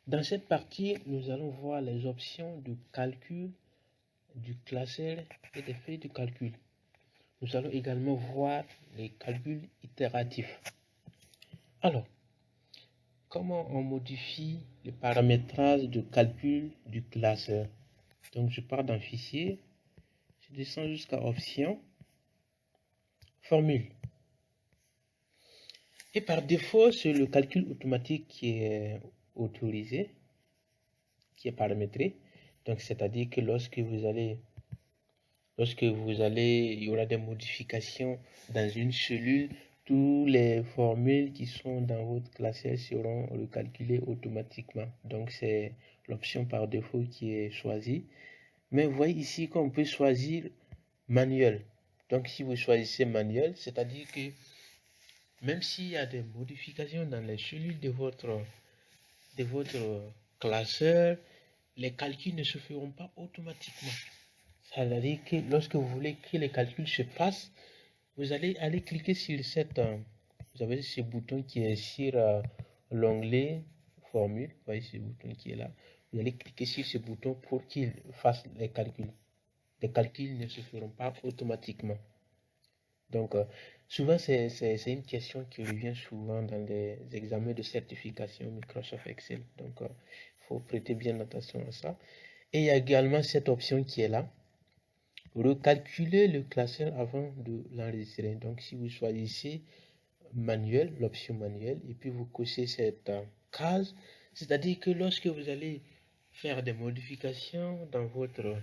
Dans cette partie, nous allons voir les options de calcul du classeur et des feuilles de calcul. Nous allons également voir les calculs itératifs. Alors, comment on modifie le paramétrage de calcul du classeur? Donc, je pars d'un fichier, je descends jusqu'à option, formule. Et par défaut, c'est le calcul automatique qui est autorisé, qui est paramétré. Donc, c'est-à-dire que lorsque vous allez, il y aura des modifications dans une cellule, toutes les formules qui sont dans votre classeur seront recalculées automatiquement. Donc, c'est l'option par défaut qui est choisie. Mais vous voyez ici qu'on peut choisir manuel. Donc, si vous choisissez manuel, c'est-à-dire que même s'il y a des modifications dans les cellules de votre classeur, les calculs ne se feront pas automatiquement. Ça veut dire que lorsque vous voulez que les calculs se fassent, vous allez aller cliquer sur vous avez ce bouton qui est sur l'onglet formule. Vous voyez ce bouton qui est là. Vous allez cliquer sur ce bouton pour qu'il fasse les calculs. Les calculs ne se feront pas automatiquement. Donc, souvent, c'est une question qui revient souvent dans les examens de certification Microsoft Excel. Donc, il faut prêter bien attention à ça. Et il y a également cette option qui est là. Recalculer le classeur avant de l'enregistrer. Donc, si vous choisissez manuel, l'option manuelle, et puis vous cochez cette case, c'est-à-dire que lorsque vous allez faire des modifications dans votre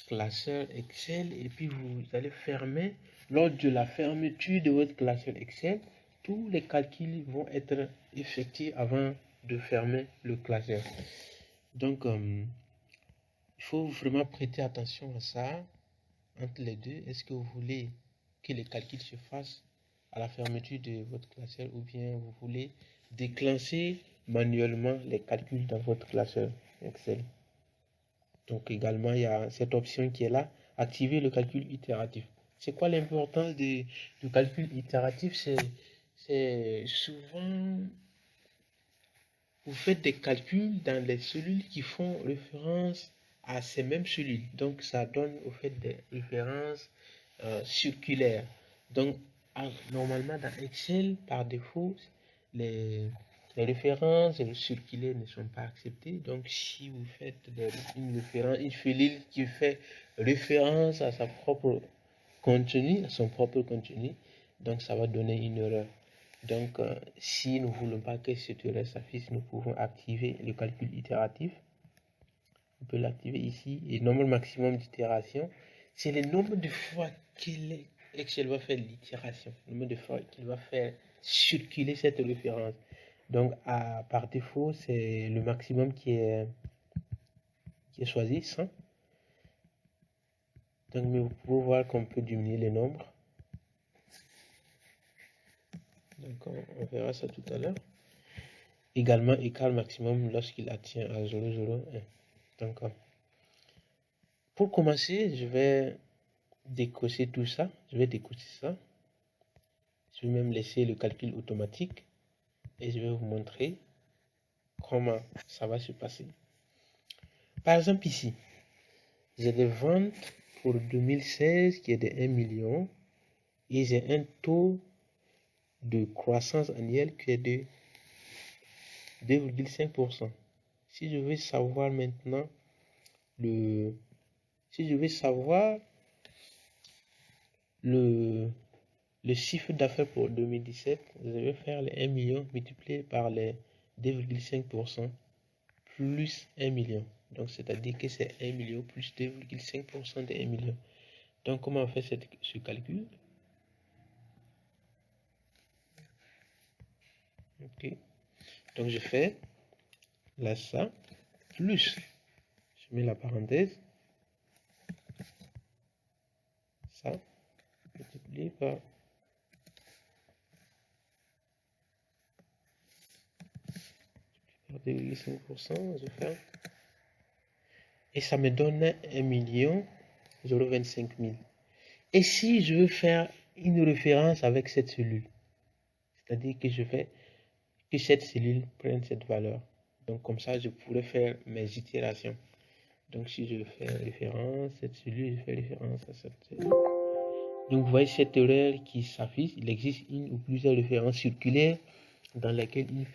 classeur Excel, et puis vous allez fermer, lors de la fermeture de votre classeur Excel, tous les calculs vont être effectués avant de fermer le classeur. Donc, il faut vraiment prêter attention à ça. Entre les deux, est-ce que vous voulez que les calculs se fassent à la fermeture de votre classeur ou bien vous voulez déclencher manuellement les calculs dans votre classeur Excel? Donc également, il y a cette option qui est là, activer le calcul itératif. C'est quoi l'importance du calcul itératif? C'est souvent, vous faites des calculs dans les cellules qui font référence à ces mêmes cellules. Donc ça donne au fait des références circulaires. Donc normalement dans Excel, par défaut, les références circulaires ne sont pas acceptées. Donc si vous faites une cellule qui fait référence à sa propre contenu, à son propre contenu, donc ça va donner une erreur. Donc si nous ne voulons pas que cette erreur s'affiche, nous pouvons activer le calcul itératif. On peut l'activer ici. Et le nombre maximum d'itération, c'est le nombre de fois qu'Excel va faire l'itération, le nombre de fois qu'il va faire circuler cette référence. Donc, par défaut, c'est le maximum qui est choisi, 100. Donc, mais vous pouvez voir qu'on peut diminuer les nombres. Donc, on verra ça tout à l'heure. Également, écart maximum lorsqu'il atteint à 0,01. Donc, pour commencer, je vais décocher tout ça. Je vais décocher ça. Je vais même laisser le calcul automatique et je vais vous montrer comment ça va se passer. Par exemple ici, j'ai des ventes pour 2016 qui est de 1 million et j'ai un taux de croissance annuelle qui est de 2,5%. Si je veux savoir maintenant le chiffre d'affaires pour 2017, je vais faire les 1 million multiplié par les 2,5% plus 1 million. Donc, c'est-à-dire que c'est 1 million plus 2,5% de 1 million. Donc, comment on fait ce calcul? Ok. Donc, je fais là ça, plus, je mets la parenthèse, ça, multiplié par 2,5%, je fais, et ça me donne 1 million 025 000. Et si je veux faire une référence avec cette cellule, c'est-à-dire que je fais que cette cellule prenne cette valeur. Donc comme ça, je pourrais faire mes itérations. Donc si je fais référence à cette cellule, je fais référence à cette cellule. Donc vous voyez cette erreur qui s'affiche. Il existe une ou plusieurs références circulaires dans lesquelles une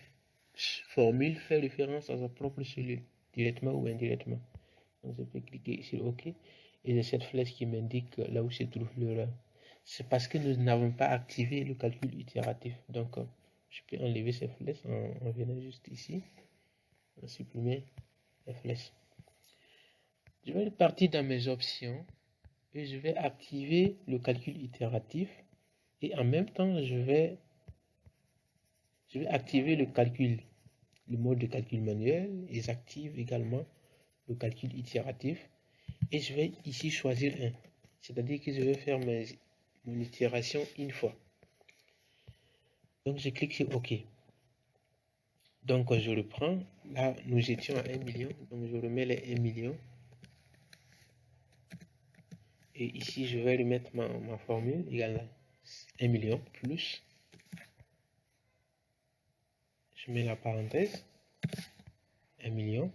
formule fait référence à sa propre cellule, directement ou indirectement. Donc je peux cliquer sur OK et j'ai cette flèche qui m'indique là où se trouve l'erreur. C'est parce que nous n'avons pas activé le calcul itératif. Donc je peux enlever ces flèches en venant juste ici, en supprimer les flèches. Je vais partir dans mes options et je vais activer le calcul itératif et en même temps je vais activer le calcul, le mode de calcul manuel, et j'active également le calcul itératif et je vais ici choisir un, c'est-à-dire que je vais faire mon itération une fois. Donc je clique sur OK. Donc je reprends, là nous étions à 1 million, donc je remets les 1 million. Et ici je vais remettre ma formule égale à 1 million plus, je mets la parenthèse, 1 million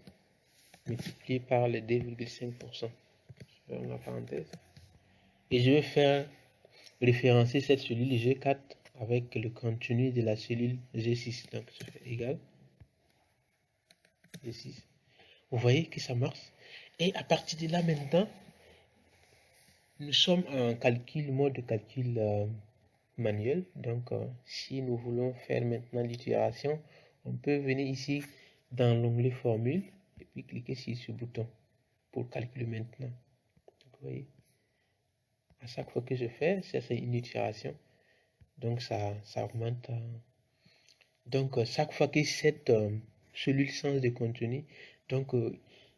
multiplié par les 2,5%. Je ferme la parenthèse. Et je vais faire référencer cette cellule G4 avec le contenu de la cellule G6. Donc je fais égal G6. Vous voyez que ça marche. Et à partir de là maintenant, nous sommes en calcul, mode de calcul manuel. Donc si nous voulons faire maintenant l'itération, on peut venir ici dans l'onglet formule et puis cliquer sur ce bouton pour calculer maintenant. Donc, vous voyez, à chaque fois que je fais, ça c'est une itération. Donc ça augmente. Donc chaque fois que cette cellule change de contenu, donc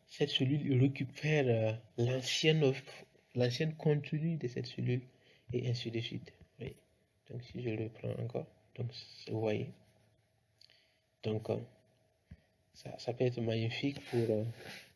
cette cellule récupère l'ancienne contenu de cette cellule et ainsi de suite. Oui. Donc si je le prends encore, donc vous voyez. Donc ça peut être magnifique